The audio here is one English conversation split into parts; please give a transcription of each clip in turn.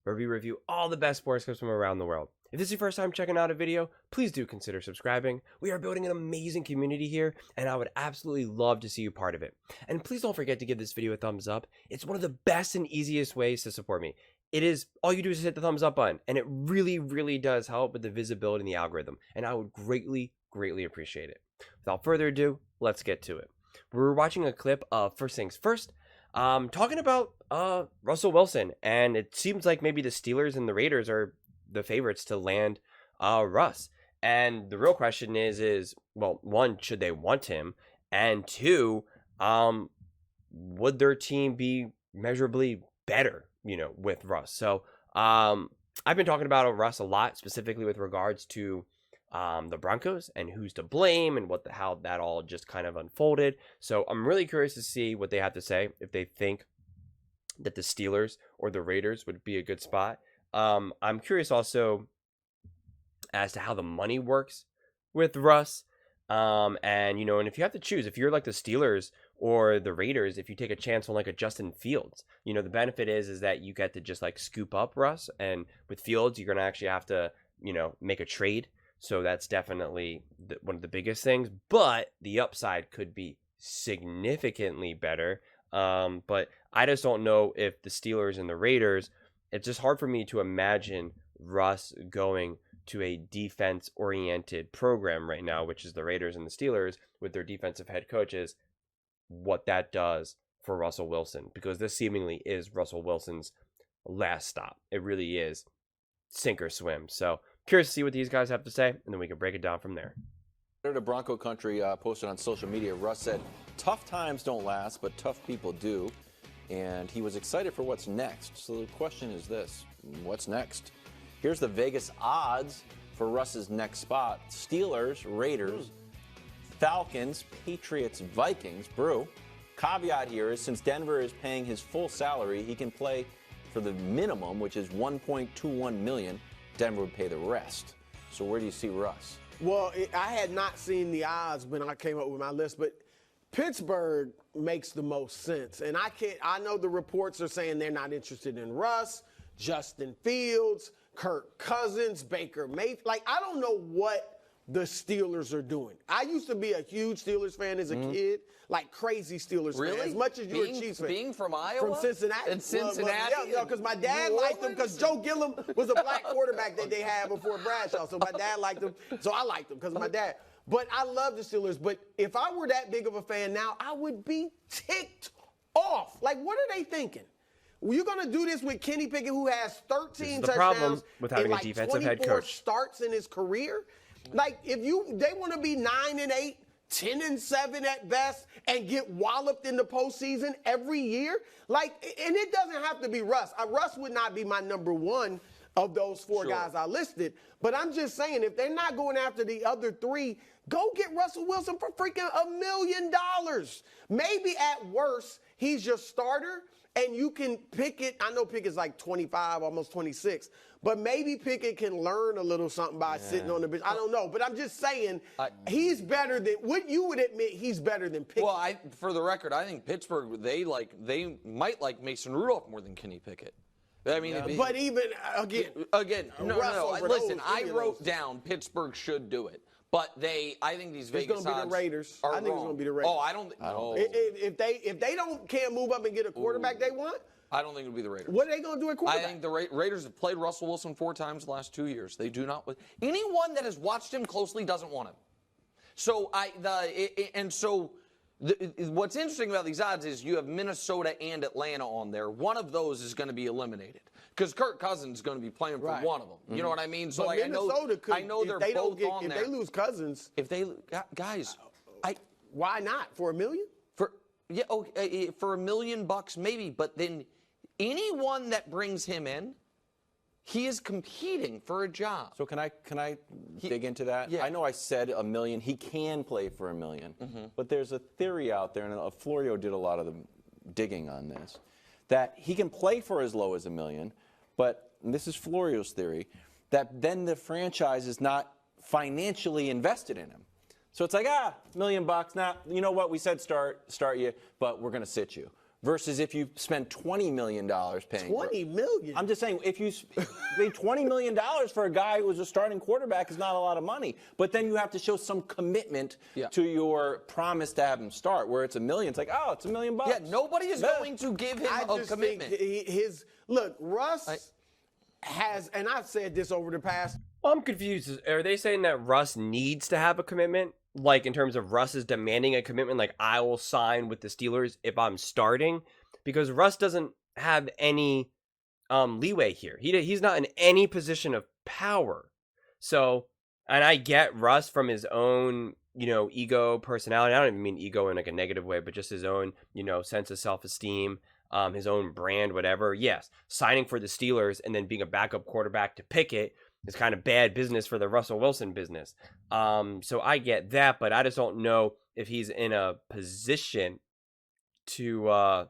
where we review all the best sports clips from around the world. If this is your first time checking out a video, please do consider subscribing. We are building an amazing community here, and I would absolutely love to see you part of it. And please don't forget to give this video a thumbs up. It's one of the best and easiest ways to support me. It is, all you do is hit the thumbs up button, and it really, really does help with the visibility in the algorithm, and I would greatly, greatly appreciate it. Without further ado, let's get to it. We're watching a clip of First Things First, talking about Russell Wilson, and it seems like maybe the Steelers and the Raiders are the favorites to land Russ. And the real question is, well, one, should they want him? And two, would their team be measurably better, with Russ? So I've been talking about Russ a lot, specifically with regards to the Broncos and who's to blame and how that all just kind of unfolded. So I'm really curious to see what they have to say, if they think that the Steelers or the Raiders would be a good spot. I'm curious also as to how the money works with Russ. And if you have to choose, if you're like the Steelers or the Raiders, if you take a chance on like a Justin Fields, the benefit is that you get to just like scoop up Russ, and with Fields, you're going to actually have to, make a trade. So that's definitely one of the biggest things, but the upside could be significantly better. But I just don't know if the Steelers and the Raiders, it's just hard for me to imagine Russ going to a defense-oriented program right now, which is the Raiders and the Steelers with their defensive head coaches, what that does for Russell Wilson, because this seemingly is Russell Wilson's last stop. It really is sink or swim. So curious to see what these guys have to say, and then we can break it down from there. To Bronco Country posted on social media, Russ said, "Tough times don't last, but tough people do." And he was excited for what's next. So the question is this: what's next? Here's the Vegas odds for Russ's next spot: Steelers, Raiders, Falcons, Patriots, Vikings. Brew. Caveat here is, since Denver is paying his full salary, he can play for the minimum, which is $1.21 million. Denver would pay the rest. So where do you see Russ? Well, I had not seen the odds when I came up with my list, but Pittsburgh makes the most sense. And I know the reports are saying they're not interested in Russ, Justin Fields, Kirk Cousins, Baker Mayfield. I don't know what the Steelers are doing. I used to be a huge Steelers fan as a kid, like crazy Steelers fan, as much as you're a Chiefs fan. Being from Iowa? From Cincinnati. And Cincinnati? Yeah, because my dad liked them, because Joe Gilliam was a black quarterback that they had before Bradshaw. So my dad liked them, so I liked them because of my dad. But I love the Steelers. But if I were that big of a fan now, I would be ticked off. What are they thinking? Well, you're going to do this with Kenny Pickett, who has 13 touchdowns with having and a defensive head 24 coach. starts in his career? If they want to be 9-8, 10-7 at best, and get walloped in the postseason every year, and it doesn't have to be Russ. Russ would not be my number one of those four guys I listed. But I'm just saying, if they're not going after the other three, go get Russell Wilson for freaking $1 million. Maybe at worst, he's your starter, and you can Pickett. I know Pickett's like 25, almost 26. But maybe Pickett can learn a little something by sitting on the bench. I don't know. But I'm just saying, he's better than, you would admit he's better than Pickett. Well, for the record, I think Pittsburgh, they might like Mason Rudolph more than Kenny Pickett. I mean, but even, again, no. Listen, I wrote down Pittsburgh should do it. But I think these Vegas odds are wrong. I think it's going to be the Raiders. Oh, I don't. No. If they can't move up and get a quarterback they want, I don't think it'll be the Raiders. What are they going to do at quarterback? I think the Raiders have played Russell Wilson 4 times the last 2 years. They do not. Anyone that has watched him closely doesn't want him. So what's interesting about these odds is you have Minnesota and Atlanta on there. One of those is going to be eliminated because Kirk Cousins is going to be playing for one of them. You know what I mean? So Minnesota I know they're both on there. If they lose Cousins, guys, why not for $1 million? For $1 million maybe, but then anyone that brings him in, he is competing for a job. So can I dig into that? Yeah. I know I said $1 million. He can play for $1 million. But there's a theory out there, and Florio did a lot of the digging on this, that he can play for as low as $1 million, but and this is Florio's theory, that then the franchise is not financially invested in him. So it's like, $1 million, nah, you know what, we said start you, but we're going to sit you. versus if you spend $20 million paying. $20 million. I'm just saying, if you pay $20 million for a guy who's a starting quarterback is not a lot of money. But then you have to show some commitment to your promise to have him start. Where it's $1 million, it's like, oh, it's $1 million. Yeah, nobody is going to give him a commitment. Look, Russ has, and I've said this over the past. Well, I'm confused. Are they saying that Russ needs to have a commitment? Like, in terms of Russ is demanding a commitment, like, I will sign with the Steelers if I'm starting? Because Russ doesn't have any leeway here. He's not in any position of power. So, and I get Russ from his own, ego, personality. I don't even mean ego in like a negative way, but just his own, sense of self-esteem, his own brand, whatever. Yes, signing for the Steelers and then being a backup quarterback to Pickett is kind of bad business for the Russell Wilson business. So I get that, but I just don't know if he's in a position to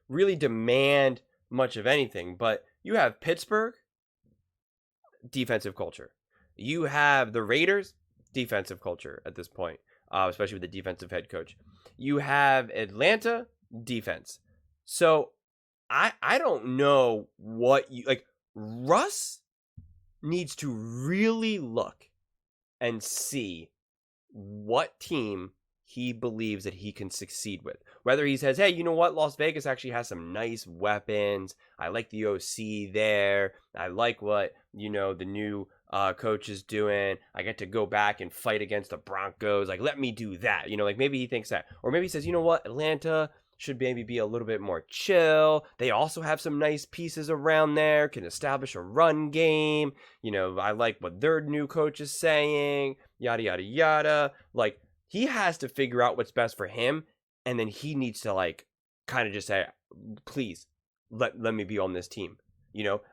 really demand much of anything. But you have Pittsburgh, defensive culture. You have the Raiders, defensive culture at this point, especially with the defensive head coach. You have Atlanta, defense. So I don't know what you like. Russ needs to really look and see what team he believes that he can succeed with. Whether he says, hey, you know what? Las Vegas actually has some nice weapons. I like the OC there. I like what, the new coach is doing. I get to go back and fight against the Broncos. Like, let me do that. Like maybe he thinks that. Or maybe he says, you know what? Atlanta should maybe be a little bit more chill. They also have some nice pieces around there, can establish a run game. I like what their new coach is saying, yada, yada, yada. Like, he has to figure out what's best for him, and then he needs to, like, kind of just say, please, let me be on this team.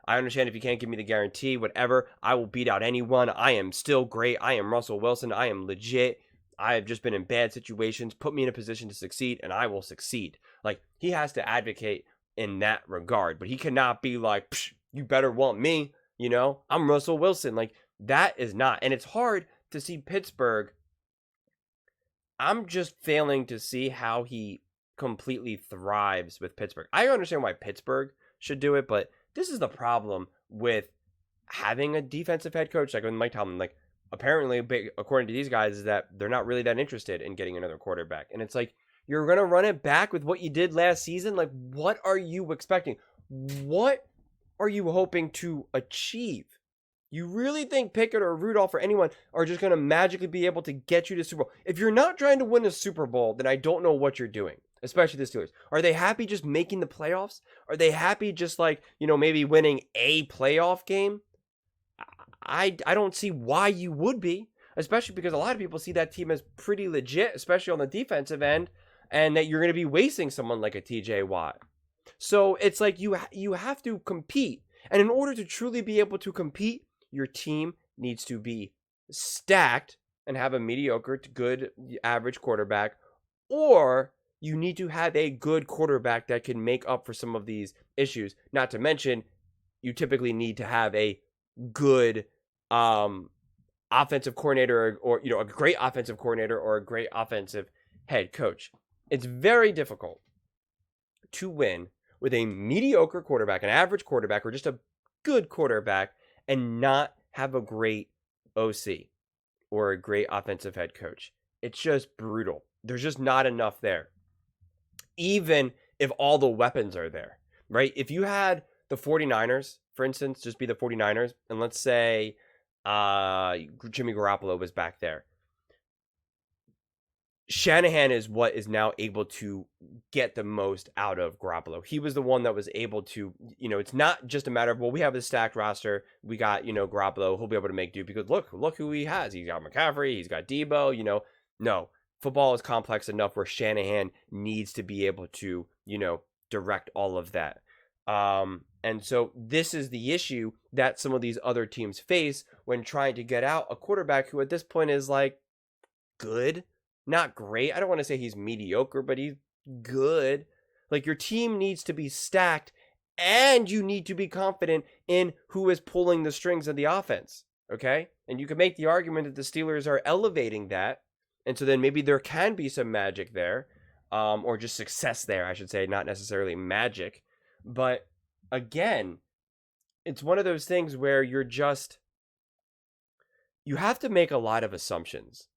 I understand if you can't give me the guarantee, whatever, I will beat out anyone. I am still great. I am Russell Wilson. I am legit. I have just been in bad situations. Put me in a position to succeed, and I will succeed. Like, he has to advocate in that regard, but he cannot be like, psh, you better want me, I'm Russell Wilson. Like, that is not. And it's hard to see Pittsburgh. I'm just failing to see how he completely thrives with Pittsburgh. I understand why Pittsburgh should do it, but this is the problem with having a defensive head coach like Mike Tomlin. Like, apparently, according to these guys, is that they're not really that interested in getting another quarterback. And it's like, you're going to run it back with what you did last season? Like, what are you expecting? What are you hoping to achieve? You really think Pickett or Rudolph or anyone are just going to magically be able to get you to Super Bowl? If you're not trying to win a Super Bowl, then I don't know what you're doing, especially the Steelers. Are they happy just making the playoffs? Are they happy just like, maybe winning a playoff game? I don't see why you would be, especially because a lot of people see that team as pretty legit, especially on the defensive end, and that you're going to be wasting someone like a TJ Watt. So it's like you have to compete. And in order to truly be able to compete, your team needs to be stacked and have a mediocre to good average quarterback, or you need to have a good quarterback that can make up for some of these issues. Not to mention, you typically need to have a good offensive coordinator or a great offensive coordinator or a great offensive head coach. It's very difficult to win with a mediocre quarterback, an average quarterback, or just a good quarterback and not have a great OC or a great offensive head coach. It's just brutal. There's just not enough there. Even if all the weapons are there, right? If you had the 49ers, for instance, just be the 49ers, and let's say Jimmy Garoppolo was back there. Shanahan is what is now able to get the most out of Garoppolo. He was the one that was able to, it's not just a matter of, well, we have this stacked roster. We got, Garoppolo. He'll be able to make do because look who he has. He's got McCaffrey. He's got Debo, No, football is complex enough where Shanahan needs to be able to, direct all of that. And so this is the issue that some of these other teams face when trying to get out a quarterback who at this point is like good. Not great. I don't want to say he's mediocre, but he's good. Like, your team needs to be stacked, and you need to be confident in who is pulling the strings of the offense, okay? And you can make the argument that the Steelers are elevating that, and so then maybe there can be some magic there. or just success there, I should say, not necessarily magic. But again, it's one of those things where you have to make a lot of assumptions,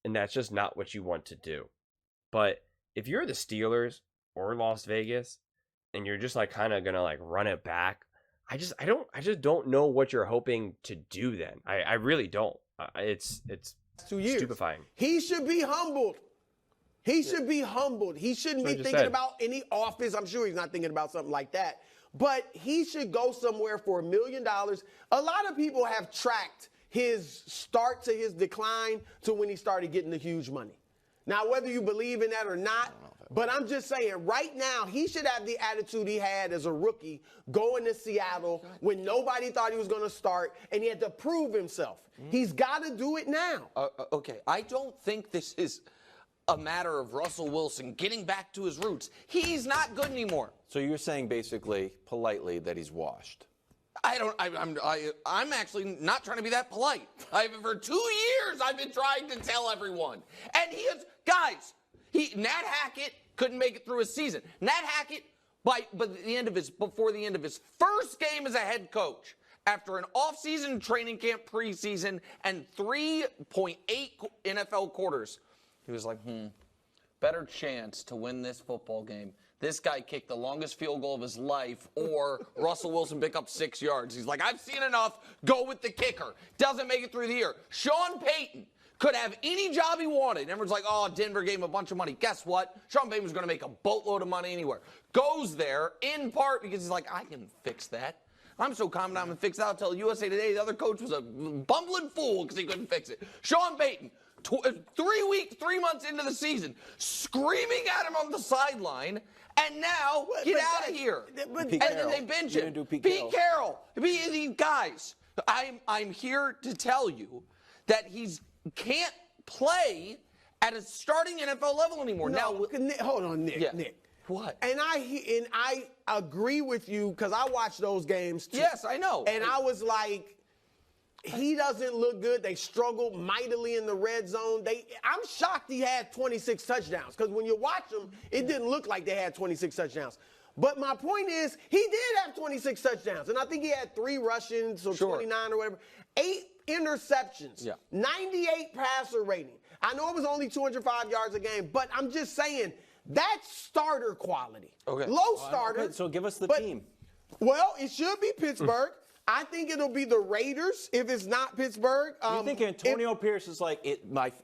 and that's just not what you want to do. But if you're the Steelers or Las Vegas and you're just like kind of gonna like run it back, I just don't know what you're hoping to do then. I really don't. It's 2 years. Stupefying. He should be humbled. He should be humbled. He shouldn't be thinking about any office. I'm sure he's not thinking about something like that. But he should go somewhere for $1 million. A lot of people have tracked his start to his decline to when he started getting the huge money. Now, whether you believe in that or not, but I'm just saying right now he should have the attitude he had as a rookie going to Seattle when nobody thought he was going to start and he had to prove himself. He's got to do it now. Okay, I don't think this is a matter of Russell Wilson getting back to his roots. He's not good anymore. So you're saying basically, politely, that he's washed. I'm actually not trying to be that polite. For 2 years, I've been trying to tell everyone. And he is, guys, Nat Hackett couldn't make it through his season. Nat Hackett, before the end of his first game as a head coach, after an offseason, training camp, preseason, and 3.8 NFL quarters, he was like, better chance to win this football game. This guy kicked the longest field goal of his life, or Russell Wilson pick up 6 yards. He's like, I've seen enough. Go with the kicker. Doesn't make it through the year. Sean Payton could have any job he wanted. Everyone's like, oh, Denver gave him a bunch of money. Guess what? Sean Payton was going to make a boatload of money anywhere. Goes there in part because he's like, I can fix that. I'm so confident I'm going to fix that. I'll tell USA Today the other coach was a bumbling fool because he couldn't fix it. Sean Payton, 3 months into the season, screaming at him on the sideline, and now get out of here. And then they bench him. Pete Carroll. These guys, I'm here to tell you that he can't play at a starting NFL level anymore. No, hold on, Nick. Yeah. Nick. What? And I agree with you because I watched those games too. Yes, I know. And I was like, he doesn't look good. They struggled mightily in the red zone. I'm shocked he had 26 touchdowns because when you watch them, it didn't look like they had 26 touchdowns. But my point is, he did have 26 touchdowns, and I think he had 3 rushings or 29 or whatever. 8 interceptions, 98 passer rating. I know it was only 205 yards a game, but I'm just saying that's starter quality. Okay. Low starter. So give us the team. Well, it should be Pittsburgh. I think it'll be the Raiders if it's not Pittsburgh. You think Antonio Pierce is like,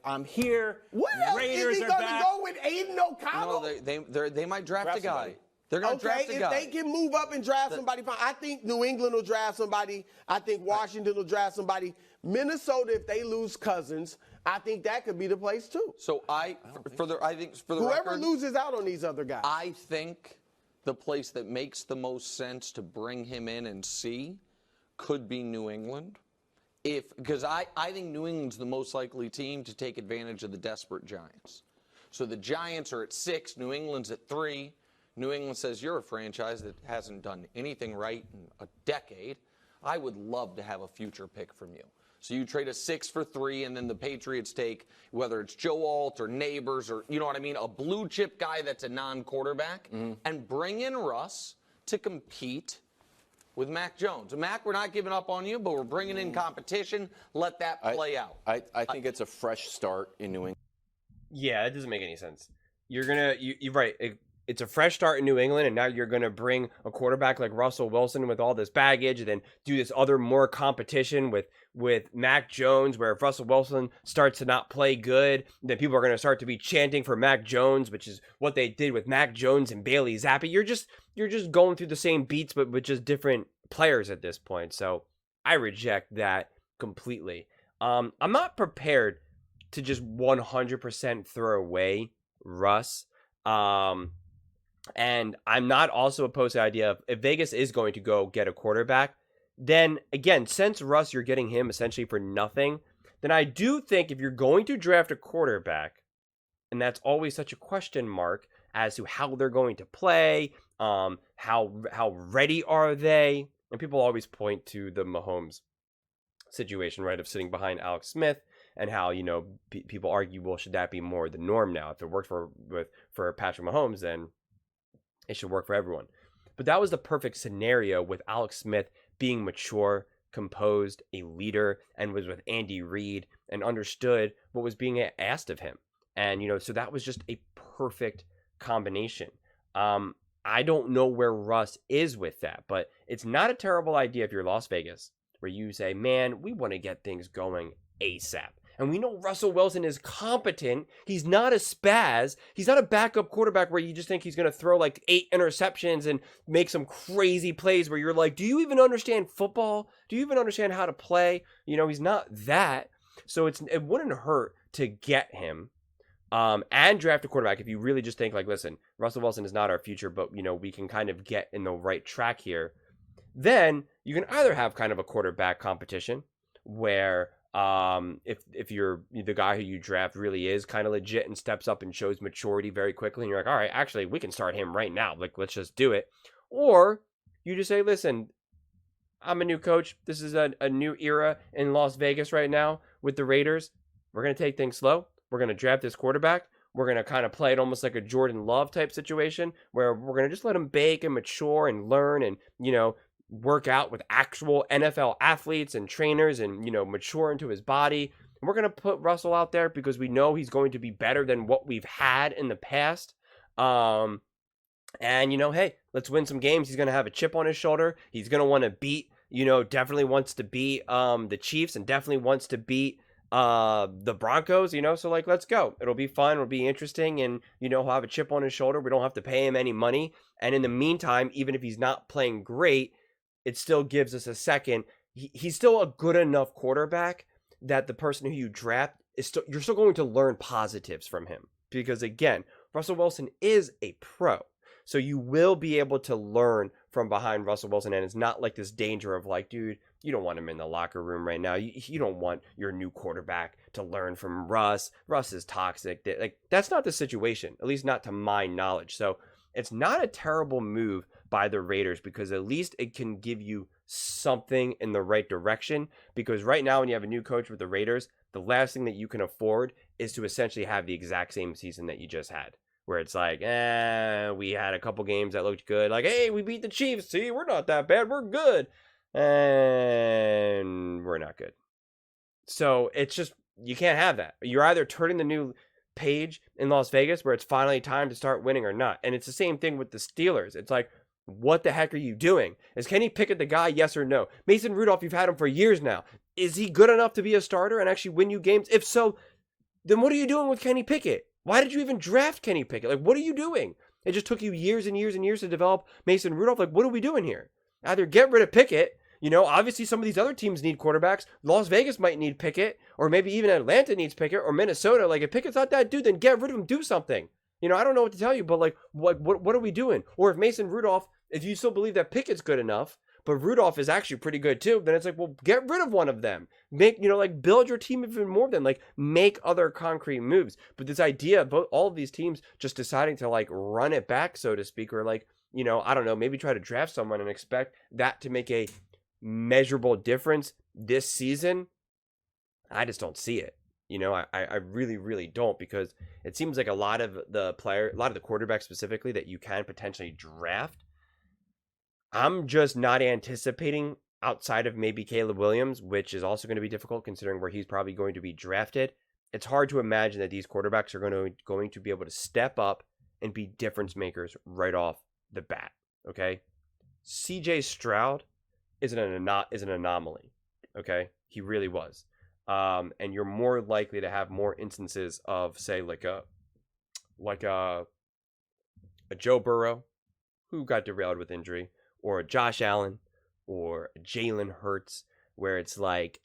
I'm here. Well, Raiders is he are going to back. go with Aiden O'Connell? No, they might draft a guy. Somebody. They're going to draft a guy. If they can move up and draft somebody, fine. I think New England will draft somebody. I think Washington will draft somebody. Minnesota, if they lose Cousins, I think that could be the place too. So for the whoever record, loses out on these other guys. I think the place that makes the most sense to bring him in and see could be New England. Because I think New England's the most likely team to take advantage of the desperate Giants. So the Giants are at 6, New England's at 3. New England says, you're a franchise that hasn't done anything right in a decade. I would love to have a future pick from you. So you trade a 6 for 3, and then the Patriots take, whether it's Joe Alt or Neighbors or, you know what I mean, a blue chip guy that's a non-quarterback, and bring in Russ to compete with Mac Jones. Mac, we're not giving up on you, but we're bringing in competition. Let that play out. I think it's a fresh start in New England. Yeah, it doesn't make any sense. You're right. It's a fresh start in New England, and now you're going to bring a quarterback like Russell Wilson with all this baggage and then do this other more competition with Mac Jones, where if Russell Wilson starts to not play good, then people are going to start to be chanting for Mac Jones, which is what they did with Mac Jones and Bailey Zappi. You're just going through the same beats, but with just different players at this point. So I reject that completely. I'm not prepared to just 100% throw away Russ. And I'm not also opposed to the idea of if Vegas is going to go get a quarterback, then again, since Russ, you're getting him essentially for nothing, then I do think if you're going to draft a quarterback, and that's always such a question mark as to how they're going to play, how ready are they, and people always point to the Mahomes situation, right, of sitting behind Alex Smith and how, people argue, well, should that be more the norm now? If it worked for Patrick Mahomes, then it should work for everyone. But that was the perfect scenario with Alex Smith being mature, composed, a leader, and was with Andy Reid and understood what was being asked of him. And, so that was just a perfect combination. I don't know where Russ is with that, but it's not a terrible idea if you're Las Vegas, where you say, man, we want to get things going ASAP. And we know Russell Wilson is competent. He's not a spaz. He's not a backup quarterback where you just think he's going to throw like 8 interceptions and make some crazy plays where you're like, do you even understand football? Do you even understand how to play? He's not that. So it wouldn't hurt to get him and draft a quarterback if you really just think like, listen, Russell Wilson is not our future, but, we can kind of get in the right track here. Then you can either have kind of a quarterback competition where if you're the guy who you draft really is kind of legit and steps up and shows maturity very quickly, and you're like, all right, actually, we can start him right now. Like, let's just do it. Or you just say, listen, I'm a new coach. This is a new era in Las Vegas right now with the Raiders. We're going to take things slow. We're going to draft this quarterback. We're going to kind of play it almost like a Jordan Love type situation where we're going to just let him bake and mature and learn and, work out with actual NFL athletes and trainers and, mature into his body. And we're going to put Russell out there because we know he's going to be better than what we've had in the past. And, hey, let's win some games. He's going to have a chip on his shoulder. He's going to want to beat, definitely wants to beat the Chiefs and definitely wants to beat the Broncos, so like, let's go. It'll be fun. It'll be interesting. And, he'll have a chip on his shoulder. We don't have to pay him any money. And in the meantime, even if he's not playing great, it still gives us a second. He's still a good enough quarterback that the person who you draft you're still going to learn positives from him. Because again, Russell Wilson is a pro. So you will be able to learn from behind Russell Wilson. And it's not like this danger of like, dude, you don't want him in the locker room right now. You don't want your new quarterback to learn from Russ. Russ is toxic. Like, that's not the situation, at least not to my knowledge. So it's not a terrible move by the Raiders because at least it can give you something in the right direction. Because right now when you have a new coach with the Raiders, the last thing that you can afford is to essentially have the exact same season that you just had. Where it's like, we had a couple games that looked good. Like, hey, we beat the Chiefs. See, we're not that bad. We're good. And we're not good. So it's just, you can't have that. You're either turning the new page in Las Vegas where it's finally time to start winning or not. And it's the same thing with the Steelers. It's like, what the heck are you doing? Is Kenny Pickett the guy? Yes or no? Mason Rudolph, you've had him for years now. Is he good enough to be a starter and actually win you games? If so, then what are you doing with Kenny Pickett? Why did you even draft Kenny Pickett? Like, what are you doing? It just took you years and years and years to develop Mason Rudolph. Like, what are we doing here? Either get rid of Pickett. Obviously some of these other teams need quarterbacks. Las Vegas might need Pickett, or maybe even Atlanta needs Pickett, or Minnesota. Like, if Pickett's not that dude, then get rid of him. Do something. I don't know what to tell you, but like, what are we doing? Or if Mason Rudolph, if you still believe that Pickett's good enough, but Rudolph is actually pretty good too, then it's like, well, get rid of one of them. Make, build your team even more than like make other concrete moves. But this idea of all of these teams just deciding to like run it back, so to speak, or like, I don't know, maybe try to draft someone and expect that to make a measurable difference this season, I just don't see it. I really, really don't, because it seems like a lot of the quarterbacks specifically that you can potentially draft, I'm just not anticipating, outside of maybe Caleb Williams, which is also going to be difficult considering where he's probably going to be drafted. It's hard to imagine that these quarterbacks are going to be able to step up and be difference makers right off the bat. Okay, CJ Stroud is an anomaly. Okay, he really was. And you're more likely to have more instances of, say, like a Joe Burrow who got derailed with injury, or a Josh Allen, or a Jalen Hurts, where it's like,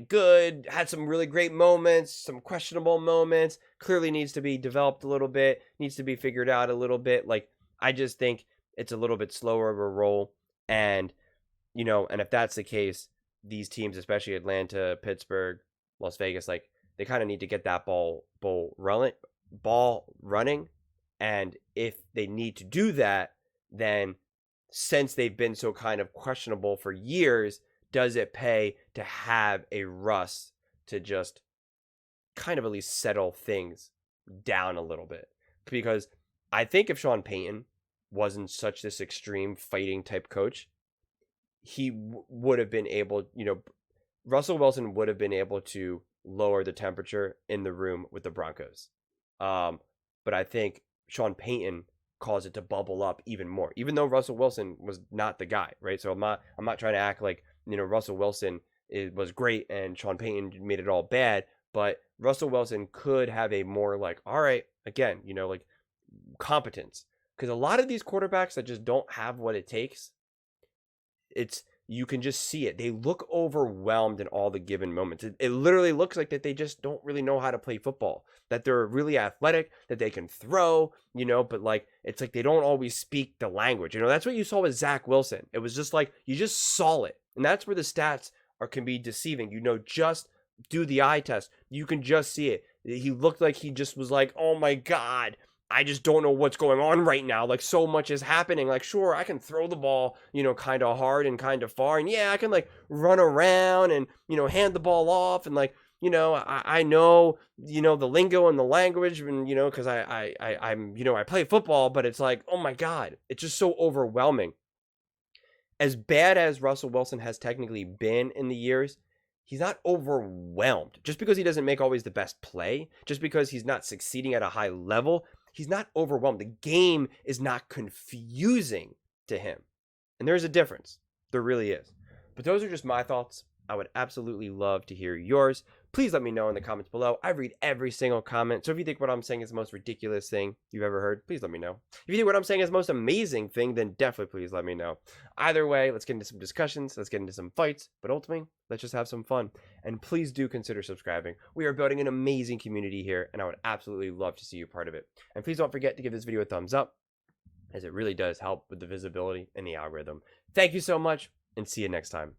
good, had some really great moments, some questionable moments, clearly needs to be developed a little bit, needs to be figured out a little bit. Like, I just think it's a little bit slower of a roll. And, and if that's the case, these teams, especially Atlanta, Pittsburgh, Las Vegas, like, they kind of need to get that ball running. And if they need to do that, then since they've been so kind of questionable for years, does it pay to have a Russ to just kind of at least settle things down a little bit. Because I think if Sean Payton wasn't such this extreme fighting type coach, he would have been able, Russell Wilson would have been able to lower the temperature in the room with the Broncos. But I think Sean Payton caused it to bubble up even more, even though Russell Wilson was not the guy, right? So I'm not trying to act like, Russell Wilson was great and Sean Payton made it all bad, but Russell Wilson could have a more like, all right, again, like competence. Because a lot of these quarterbacks that just don't have what it takes, you can just see it. They look overwhelmed in all the given moments. It literally looks like that they just don't really know how to play football, that they're really athletic, that they can throw, but like, it's like they don't always speak the language. That's what you saw with Zach Wilson. It was just like, you just saw it. And that's where the stats can be deceiving. Just do the eye test. You can just see it. He looked like he just was like, oh my God, I just don't know what's going on right now. Like, so much is happening. Like, sure, I can throw the ball, kind of hard and kind of far. And yeah, I can like run around and, hand the ball off. And like, I know, the lingo and the language and, cause I play football, but it's like, oh my God, it's just so overwhelming. As bad as Russell Wilson has technically been in the years, he's not overwhelmed. Just because he doesn't make always the best play, just because he's not succeeding at a high level, he's not overwhelmed. The game is not confusing to him. And there's a difference. There really is. But those are just my thoughts. I would absolutely love to hear yours. Please let me know in the comments below. I read every single comment. So if you think what I'm saying is the most ridiculous thing you've ever heard, please let me know. If you think what I'm saying is the most amazing thing, then definitely please let me know. Either way, let's get into some discussions. Let's get into some fights. But ultimately, let's just have some fun. And please do consider subscribing. We are building an amazing community here, and I would absolutely love to see you part of it. And please don't forget to give this video a thumbs up, as it really does help with the visibility and the algorithm. Thank you so much, and see you next time.